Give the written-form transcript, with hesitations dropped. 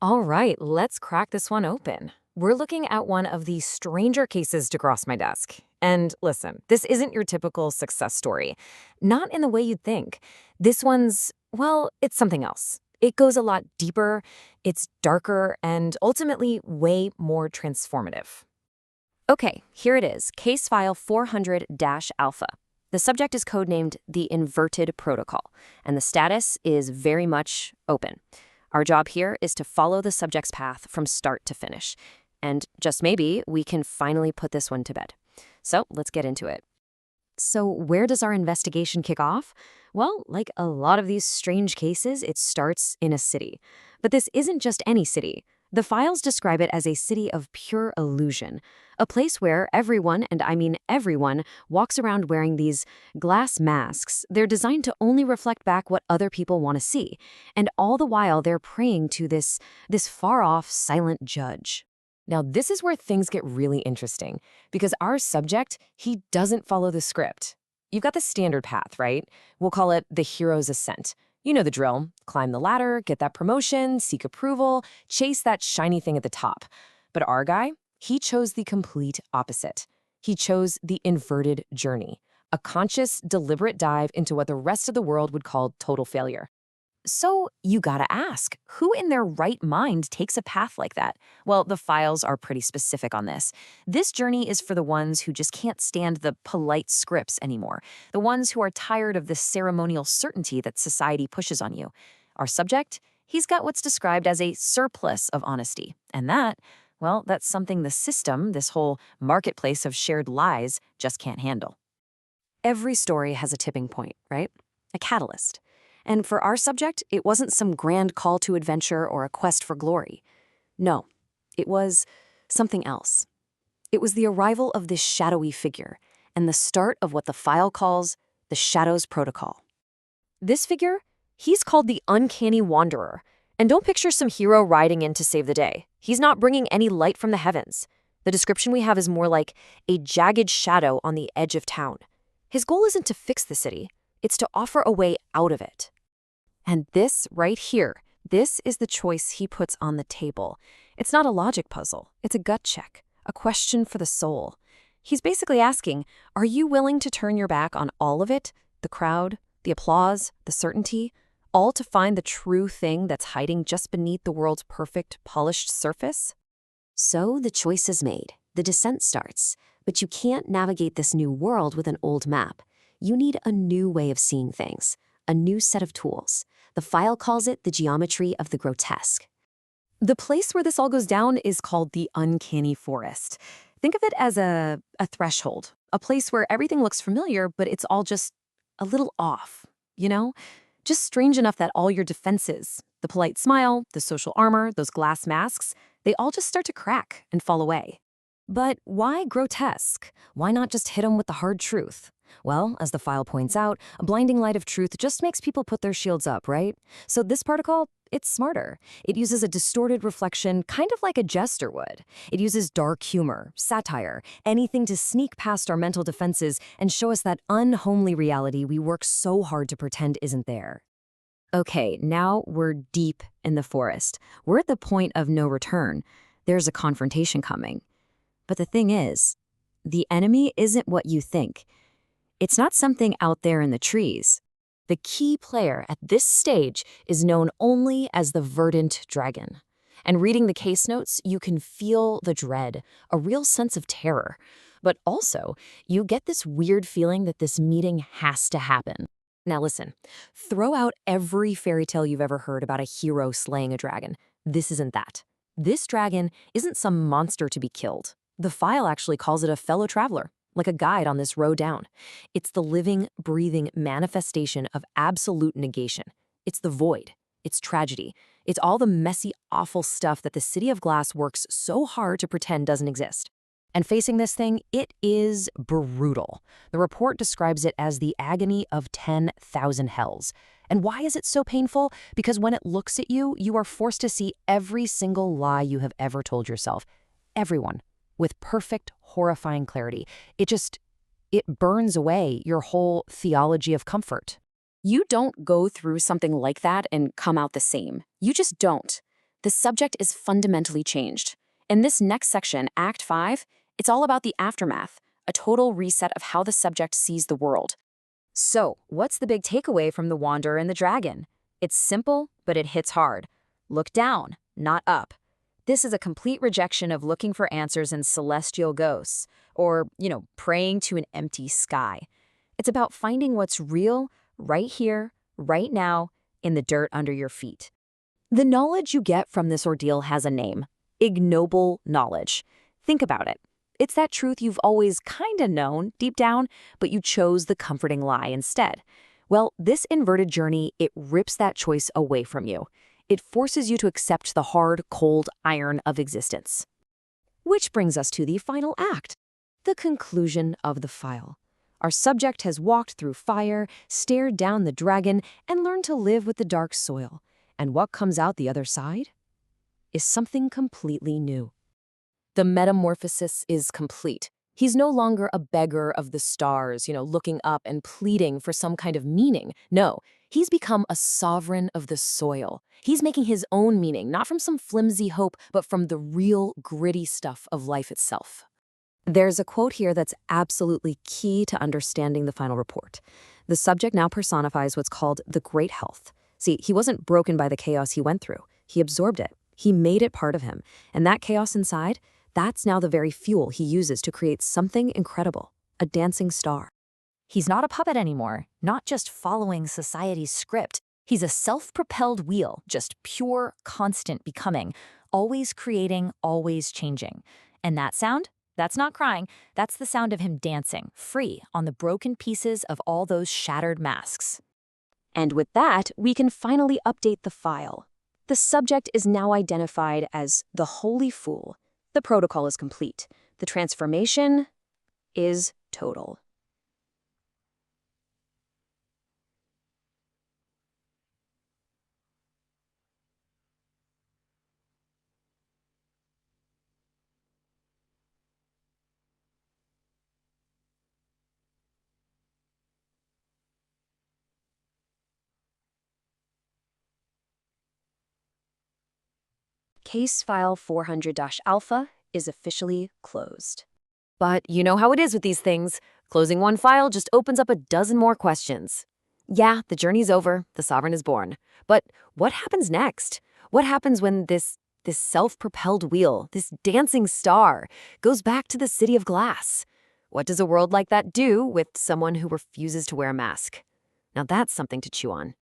All right, let's crack this one open. We're looking at one of the stranger cases to cross my desk. And listen, this isn't your typical success story. Not in the way you'd think. This one's, well, it's something else. It goes a lot deeper, it's darker, and ultimately way more transformative. Okay, here it is, case file 400-alpha. The subject is codenamed the inverted protocol, and the status is very much open. Our job here is to follow the subject's path from start to finish. And just maybe we can finally put this one to bed. So let's get into it. So where does our investigation kick off? Well, like a lot of these strange cases, it starts in a city. But this isn't just any city. The files describe it as a city of pure illusion, a place where everyone, and I mean everyone, walks around wearing these glass masks. They're designed to only reflect back what other people want to see, and all the while they're praying to this far-off, silent judge. Now, this is where things get really interesting, because our subject, he doesn't follow the script. You've got the standard path, right? We'll call it the hero's ascent. You know the drill. Climb the ladder, get that promotion, seek approval, chase that shiny thing at the top. But our guy, he chose the complete opposite. He chose the inverted journey, a conscious, deliberate dive into what the rest of the world would call total failure. So you gotta ask, who in their right mind takes a path like that? Well, the files are pretty specific on this. This journey is for the ones who just can't stand the polite scripts anymore, the ones who are tired of the ceremonial certainty that society pushes on you. Our subject, he's got what's described as a surplus of honesty. And that, well, that's something the system, this whole marketplace of shared lies, just can't handle. Every story has a tipping point, right? A catalyst. And for our subject, it wasn't some grand call to adventure or a quest for glory. No, it was something else. It was the arrival of this shadowy figure and the start of what the file calls the Shadows Protocol. This figure, he's called the Uncanny Wanderer. And don't picture some hero riding in to save the day. He's not bringing any light from the heavens. The description we have is more like a jagged shadow on the edge of town. His goal isn't to fix the city. It's to offer a way out of it. And this right here, this is the choice he puts on the table. It's not a logic puzzle. It's a gut check, a question for the soul. He's basically asking, are you willing to turn your back on all of it? The crowd, the applause, the certainty, all to find the true thing that's hiding just beneath the world's perfect, polished surface? So the choice is made. The descent starts. But you can't navigate this new world with an old map. You need a new way of seeing things, a new set of tools. The file calls it the geometry of the grotesque. The place where this all goes down is called the uncanny forest. Think of it as a threshold, a place where everything looks familiar, but it's all just a little off, you know? Just strange enough that all your defenses, the polite smile, the social armor, those glass masks, they all just start to crack and fall away. But why grotesque? Why not just hit them with the hard truth? Well, as the file points out, a blinding light of truth just makes people put their shields up, right? So this protocol, it's smarter. It uses a distorted reflection, kind of like a jester would. It uses dark humor, satire, anything to sneak past our mental defenses and show us that unhomely reality we work so hard to pretend isn't there. Okay, now we're deep in the forest. We're at the point of no return. There's a confrontation coming. But the thing is, the enemy isn't what you think. It's not something out there in the trees. The key player at this stage is known only as the Verdant Dragon. And reading the case notes, you can feel the dread, a real sense of terror. But also, you get this weird feeling that this meeting has to happen. Now listen, throw out every fairy tale you've ever heard about a hero slaying a dragon. This isn't that. This dragon isn't some monster to be killed. The file actually calls it a fellow traveler, like a guide on this road down. It's the living, breathing manifestation of absolute negation. It's the void. It's tragedy. It's all the messy, awful stuff that the City of Glass works so hard to pretend doesn't exist. And facing this thing, it is brutal. The report describes it as the agony of 10,000 hells. And why is it so painful? Because when it looks at you, you are forced to see every single lie you have ever told yourself. Everyone. With perfect, horrifying clarity. It burns away your whole theology of comfort. You don't go through something like that and come out the same. You just don't. the subject is fundamentally changed. In this next section, Act 5, it's all about the aftermath, a total reset of how the subject sees the world. So, what's the big takeaway from The Wanderer and the Dragon? It's simple, but it hits hard. Look down, not up. This is a complete rejection of looking for answers in celestial ghosts, or, praying to an empty sky. It's about finding what's real right here, right now, in the dirt under your feet. The knowledge you get from this ordeal has a name: ignoble knowledge. Think about it. It's that truth you've always kinda known deep down, but you chose the comforting lie instead. Well, this inverted journey, it rips that choice away from you. It forces you to accept the hard, cold iron of existence. Which brings us to the final act, the conclusion of the file. Our subject has walked through fire, stared down the dragon, and learned to live with the dark soil. And what comes out the other side is something completely new. The metamorphosis is complete. He's no longer a beggar of the stars, looking up and pleading for some kind of meaning. No, he's become a sovereign of the soil. He's making his own meaning, not from some flimsy hope, but from the real, gritty stuff of life itself. There's a quote here that's absolutely key to understanding the final report. The subject now personifies what's called the great health. See, he wasn't broken by the chaos he went through. He absorbed it. He made it part of him. And that chaos inside, that's now the very fuel he uses to create something incredible, a dancing star. He's not a puppet anymore, not just following society's script. He's a self-propelled wheel, just pure, constant becoming, always creating, always changing. And that sound? That's not crying. That's the sound of him dancing, free, on the broken pieces of all those shattered masks. And with that, we can finally update the file. The subject is now identified as the Holy Fool. The protocol is complete. The transformation is total. Case file 400-alpha is officially closed. But you know how it is with these things. Closing one file just opens up a dozen more questions. Yeah, the journey's over, the Sovereign is born. But what happens next? What happens when this self-propelled wheel, this dancing star, goes back to the City of Glass? What does a world like that do with someone who refuses to wear a mask? Now that's something to chew on.